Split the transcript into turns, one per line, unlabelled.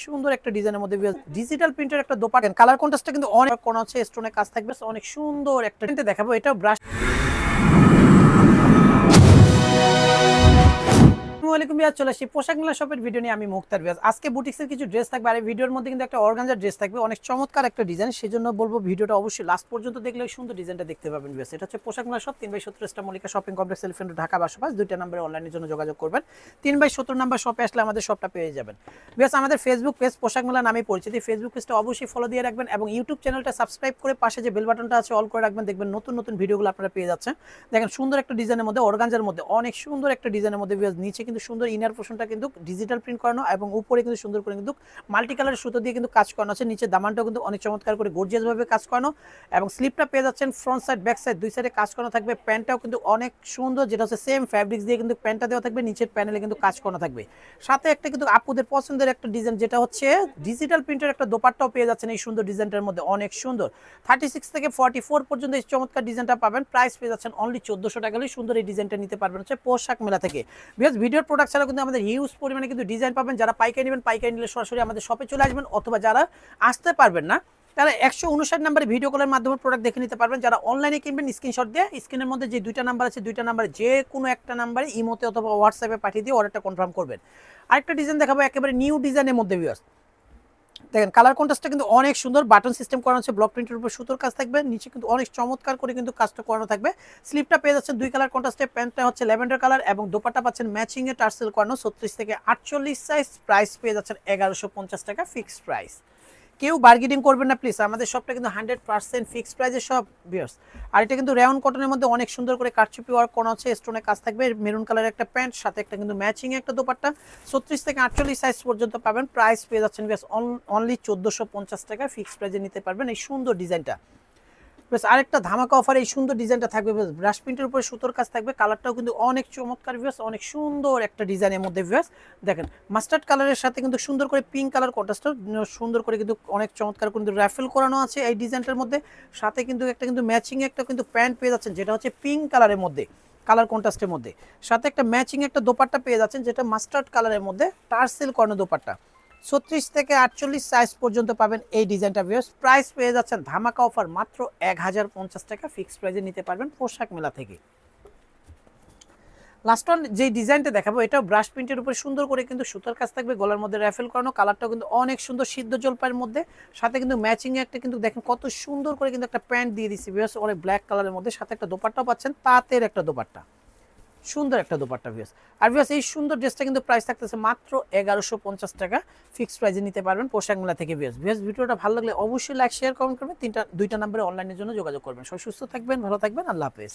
সুন্দর একটা ডিজাইনের মধ্যে ডিজিটাল প্রিন্টের একটা দোপাট্টা, কালার কন্ট্রাস্টটা কিন্তু অনেক কোন আছে স্টোনের কাজ থাকবে, অনেক সুন্দর একটা প্রিন্টে দেখাবো। এটা ব্রাশ। চলে আসি পোশাক মেলা শপের ভিডিও নিয়ে। আমি মুক্তার বিয়াজ। আজকে বুটিক্সের কিছু ড্রেস থাকবে, আর এই ভিডিওর মধ্যে কিন্তু একটা অর্গানজার ড্রেস থাকবে, অনেক চমৎকার একটা ডিজাইন। সেজন্য বলবো ভিডিওটা অবশ্যই লাস্ট পর্যন্ত দেখলে সুন্দর ডিজাইনটা দেখতে পাবেন বিয়াজ। এটা হচ্ছে পোশাক মেলা shop 3/17 Mallika shopping complex, elephant road, Dhaka 12/5। দুইটা নম্বরে অনলাইনের জন্য যোগাযোগ করবেন। 3/17 নাম্বার শপে আসলে আমাদের শপটা পেয়ে যাবেন বিয়াজ। আমাদের ফেসবুক পেজ পোশাক মেলা নামে পরিচিত, ফেসবুক পেজটা অবশ্যই ফলো দিয়ে রাখবেন এবং ইউটিউব চ্যানেলটা সাবস্ক্রাইব করে পাশে যে বেল বাটনটা আছে অল করে রাখবেন। দেখবেন নতুন নতুন ভিডিওগুলো আপনারা পেয়ে যাচ্ছেন। দেখেন সুন্দর একটা ডিজাইনের মধ্যে, অর্গানজার মধ্যে অনেক সুন্দর একটা ডিজাইনের মধ্যে বিয়াজ। নিচে কিন্তু সুন্দর ইনার পোর্শনটা কিন্তু ডিজিটাল প্রিন্ট করানো এবং উপরে কিন্তু সুন্দর করে কিন্তু মাল্টি কালারের সুতো দিয়ে কিন্তু কাজ করানো আছে। নিচে দামানটাও কিন্তু অনেক চমৎকার করে গর্জিয়াস ভাবে কাজ করানো এবং স্লিপটা পেয়ে যাচ্ছেন ফ্রন্ট সাইড ব্যাক সাইড দুই সাইডে কাজ করানো থাকবে। প্যান্টটাও কিন্তু অনেক সুন্দর, যেটা হচ্ছে সেম ফ্যাব্রিক্স দিয়ে কিন্তু প্যান্টটা দেওয়া থাকবে, নিচের প্যানেলে কিন্তু কাজ করানো থাকবে। সাথে একটা কিন্তু আপুদের পছন্দের একটা ডিজাইন, যেটা হচ্ছে ডিজিটাল প্রিন্টের একটা দোপাট্টাও পেয়ে যাচ্ছেন এই সুন্দর ডিজাইনটার মধ্যে, অনেক সুন্দর। 36 থেকে 44 পর্যন্ত এই চমৎকার ডিজাইনটা পাবেন। প্রাইস পেয়ে যাচ্ছেন অনলি 1400 টাকা হলে সুন্দর এই ডিজাইনটা নিতে পারবেন হচ্ছে পোশাক মেলা থেকে। বিকজ ভিডিওর প্রোডাক্ট ছাড়া কিন্তু আমাদের হিউজ পরিমাণে কিন্তু ডিজাইন পাবেন। যারা পাইকারি নেবেন, পাইকারি নিলে সরাসরি আমাদের শপে চলে আসবেন, অথবা যারা আসতে পারবেন না তারা 159 নাম্বারে ভিডিও কলের মাধ্যমে প্রোডাক্ট দেখে নিতে পারবেন। যারা অনলাইনে কিনবেন স্ক্রিনশট দিয়ে স্ক্রিনের মধ্যে যে দুইটা নাম্বার আছে, দুইটা নাম্বারে যে কোনো একটা নাম্বারে ইমোতে অথবা হোয়াটসঅ্যাপে পাঠিয়ে দিয়ে অর্ডারটা কনফার্ম করবেন। আরেকটা ডিজাইন দেখাবো একেবারে নিউ ডিজাইনের মধ্যে ভিউয়ার্স। দেখেন কালার কন্ট্রাস্টটা কিন্তু অনেক সুন্দর, বাটন সিস্টেম করানো আছে, ব্লক প্রিন্টের উপর সুতোর কাজ থাকবে, নিচে কিন্তু অনেক চমৎকার করে কিন্তু কাজটা করানো থাকবে। স্লিপটা পেয়ে যাচ্ছেন দুই কালার কন্ট্রাস্টে, প্যান্টটা হচ্ছে ল্যাভেন্ডার কালার এবং দোপাট্টা পাচ্ছেন ম্যাচিং এ টার্সেল করানো। 36 থেকে 48 সাইজ। প্রাইস পেয়ে যাচ্ছেন 1150 টাকা ফিক্সড প্রাইস। কেউ বার্গেনিং করবেন না প্লিজ, আমাদের শপটা কিন্তু 100% ফিক্সড প্রাইসের সব ভিউয়ার্স। আর এটা কিন্তু রেয়ন কটনের মধ্যে অনেক সুন্দর করে কারচুপি ওয়ার্ক করা আছে, স্টোনের কাজ থাকবে, মেরুন কালারের একটা প্যান্ট, সাথে একটা কিন্তু ম্যাচিং একটা দোপাট্টা। 36 থেকে 48 সাইজ পর্যন্ত পাবেন। প্রাইস পেয়ে যাচ্ছেন ভিউয়ার্স অনলি 1450 টাকা ফিক্সড প্রাইসে নিতে পারবেন এই সুন্দর ডিজাইনটা। বেশ আরেকটা ধামাকা অফার এই সুন্দর ডিজাইনটা থাকবে, ব্রাশ প্রিন্টের উপরে সুতোর কাজ থাকবে, কালারটাও কিন্তু অনেক চমৎকার ভিউয়ার্স, অনেক সুন্দর একটা ডিজাইনের মধ্যে ভিউয়ার্স। দেখেন মাস্টার্ড কালারের সাথে কিন্তু সুন্দর করে পিঙ্ক কালার কন্ট্রাস্টটা সুন্দর করে কিন্তু অনেক চমৎকার কিন্তু র্যাফেল করানো আছে এই ডিজাইনটার মধ্যে। সাথে কিন্তু একটা কিন্তু ম্যাচিং একটা কিন্তু প্যান্ট পেয়ে যাচ্ছেন, যেটা হচ্ছে পিঙ্ক কালারের মধ্যে, কালার কন্ট্রাস্টের মধ্যে। সাথে একটা ম্যাচিং একটা দোপাট্টা পেয়ে যাচ্ছেন, যেটা মাস্টার্ড কালারের মধ্যে টার্সেল করানো দোপাট্টা। 36 থেকে 48 সাইজ পর্যন্ত পাবেন এই ডিজাইনটা ভিউয়ার্স। প্রাইস পেয়ে যাচ্ছেন ধামাকা অফার মাত্র 1050 টাকা ফিক্সড প্রাইসে নিতে পারবেন পোশাক মেলা থেকে। লাস্ট ওয়ান যে ডিজাইনটা দেখাবো, এটাও ব্রাশ প্রিন্টের উপরে সুন্দর করে কিন্তু সুতার কাজ থাকবে, গলার মধ্যে র্যাফেল করানো, কালারটাও কিন্তু অনেক সুন্দর সিদ্ধ জলপাইয়ের মধ্যে। সাথে কিন্তু ম্যাচিং একটা কিন্তু দেখেন কত সুন্দর করে কিন্তু একটা প্যান্ট দিয়ে দিচ্ছি ভিউয়ার্স, অনেক ব্ল্যাক কালারের মধ্যে, সাথে একটা দোপাট্টাও পাচ্ছেন, তাঁতের একটা দোপাট্টা, সুন্দর একটা দোপাট্টা ভিউয়ার্স। আর ভিউয়ার্স এই সুন্দর ড্রেসটা কিন্তু প্রাইস থাকতেছে মাত্র 1150 টাকা ফিক্সড প্রাইসে নিতে পারবেন পোশাক মেলা থেকে ভিউয়ার্স। ভিডিওটা ভালো লাগলে অবশ্যই লাইক শেয়ার কমেন্ট করবেন, দুইটা নাম্বারে অনলাইনের জন্য যোগাযোগ করবেন। সবাই সুস্থ থাকবেন, ভালো থাকবেন, আল্লাহ হাফেজ।